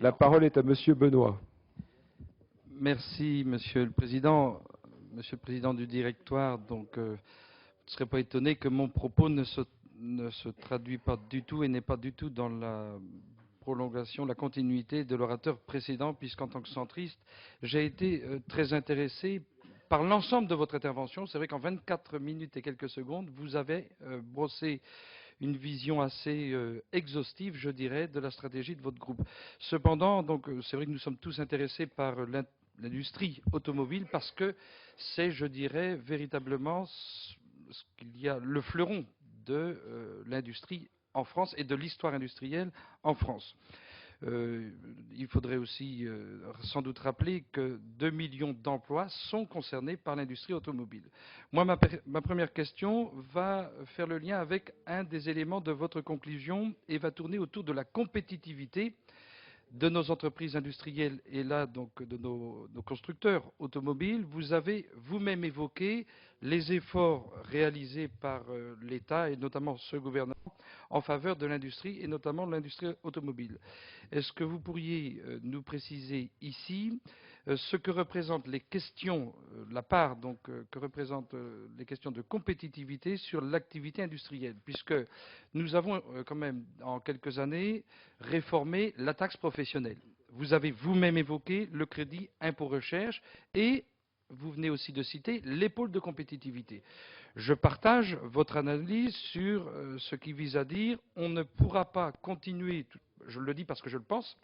La parole est à Monsieur Benoît. Merci, Monsieur le Président. Monsieur le Président du Directoire, donc vous ne serez pas étonné que mon propos ne se traduit pas du tout et n'est pas du tout dans la prolongation, la continuité de l'orateur précédent, puisqu'en tant que centriste, j'ai été très intéressé par l'ensemble de votre intervention. C'est vrai qu'en 24 minutes et quelques secondes, vous avez brossé une vision assez exhaustive, je dirais, de la stratégie de votre groupe. Cependant, donc, c'est vrai que nous sommes tous intéressés par l'industrie automobile parce que c'est, je dirais, véritablement ce qu'il y a le fleuron de l'industrie en France et de l'histoire industrielle en France. Il faudrait aussi sans doute rappeler que 2 millions d'emplois sont concernés par l'industrie automobile. Moi, ma première question va faire le lien avec un des éléments de votre conclusion et va tourner autour de la compétitivité de nos entreprises industrielles et là donc de nos constructeurs automobiles. Vous avez vous-même évoqué les efforts réalisés par l'État et notamment ce gouvernement en faveur de l'industrie et notamment de l'industrie automobile. Est-ce que vous pourriez nous préciser ici ce que représentent les questions, la part donc que représentent les questions de compétitivité sur l'activité industrielle, puisque nous avons quand même en quelques années réformé la taxe professionnelle. Vous avez vous-même évoqué le crédit impôt recherche et vous venez aussi de citer les pôles de compétitivité. Je partage votre analyse sur ce qui vise à dire on ne pourra pas continuer, je le dis parce que je le pense,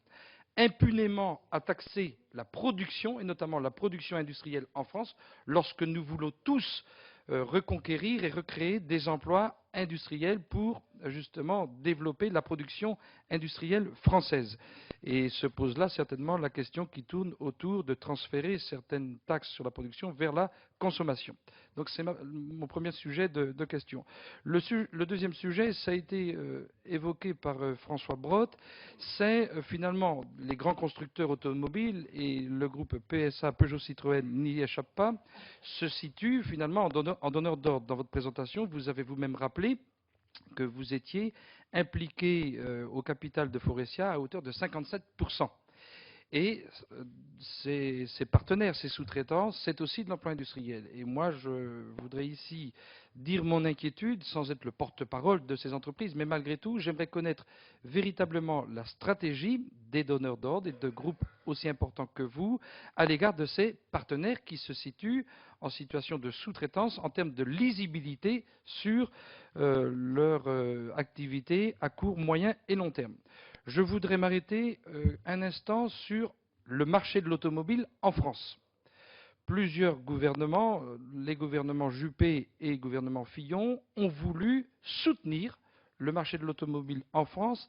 impunément à taxer la production, et notamment la production industrielle en France, lorsque nous voulons tous reconquérir et recréer des emplois industriels pour justement développer la production industrielle française. Et se pose là certainement la question qui tourne autour de transférer certaines taxes sur la production vers la consommation. Donc c'est mon premier sujet de question. Le deuxième sujet, ça a été évoqué par François Brottes, c'est finalement les grands constructeurs automobiles et le groupe PSA, Peugeot Citroën, n'y échappe pas, se situent finalement en donneur d'ordre. Dans votre présentation, vous avez vous-même rappelé que vous étiez impliqué au capital de Faurecia à hauteur de 57%. Et ces partenaires, ces sous-traitants, c'est aussi de l'emploi industriel. Et moi, je voudrais ici dire mon inquiétude, sans être le porte-parole de ces entreprises, mais malgré tout, j'aimerais connaître véritablement la stratégie des donneurs d'ordre et de groupes aussi importants que vous à l'égard de ces partenaires qui se situent en situation de sous-traitance en termes de lisibilité sur leur activité à court, moyen et long terme. Je voudrais m'arrêter un instant sur le marché de l'automobile en France. Plusieurs gouvernements, les gouvernements Juppé et le gouvernement Fillon, ont voulu soutenir le marché de l'automobile en France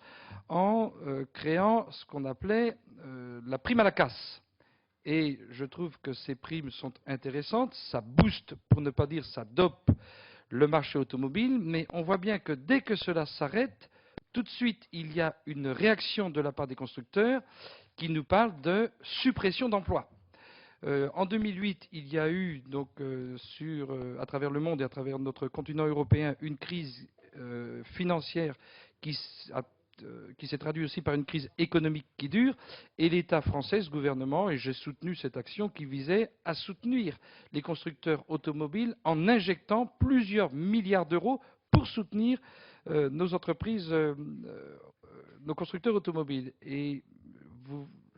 en créant ce qu'on appelait la prime à la casse. Et je trouve que ces primes sont intéressantes, ça booste, pour ne pas dire ça dope, le marché automobile, mais on voit bien que dès que cela s'arrête, tout de suite, il y a une réaction de la part des constructeurs qui nous parle de suppression d'emplois. En 2008, il y a eu, donc, à travers le monde et à travers notre continent européen, une crise financière qui s'est traduite aussi par une crise économique qui dure, et l'État français, ce gouvernement, et j'ai soutenu cette action qui visait à soutenir les constructeurs automobiles en injectant plusieurs milliards d'euros pour soutenir nos entreprises, nos constructeurs automobiles. Et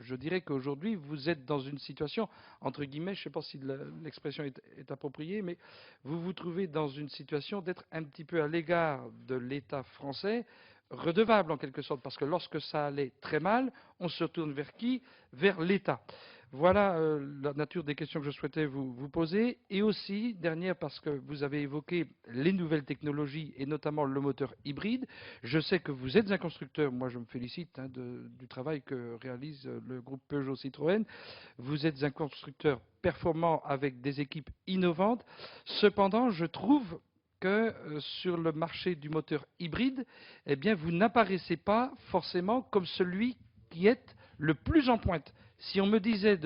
je dirais qu'aujourd'hui, vous êtes dans une situation, entre guillemets, je ne sais pas si l'expression est appropriée, mais vous vous trouvez dans une situation d'être un petit peu à l'égard de l'État français, redevable en quelque sorte, parce que lorsque ça allait très mal, on se tourne vers qui? Vers l'État. Voilà la nature des questions que je souhaitais vous poser. Et aussi, dernière, parce que vous avez évoqué les nouvelles technologies et notamment le moteur hybride. Je sais que vous êtes un constructeur, moi je me félicite du travail que réalise le groupe Peugeot Citroën. Vous êtes un constructeur performant avec des équipes innovantes. Cependant, je trouve que sur le marché du moteur hybride, eh bien, vous n'apparaissez pas forcément comme celui qui est le plus en pointe. Si on disait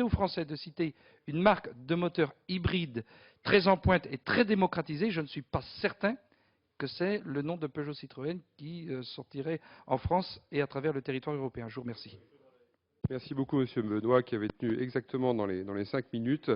aux Français de citer une marque de moteur hybride très en pointe et très démocratisée, je ne suis pas certain que c'est le nom de Peugeot Citroën qui sortirait en France et à travers le territoire européen. Je vous remercie. Merci beaucoup, Monsieur Benoît, qui avait tenu exactement dans les 5 minutes.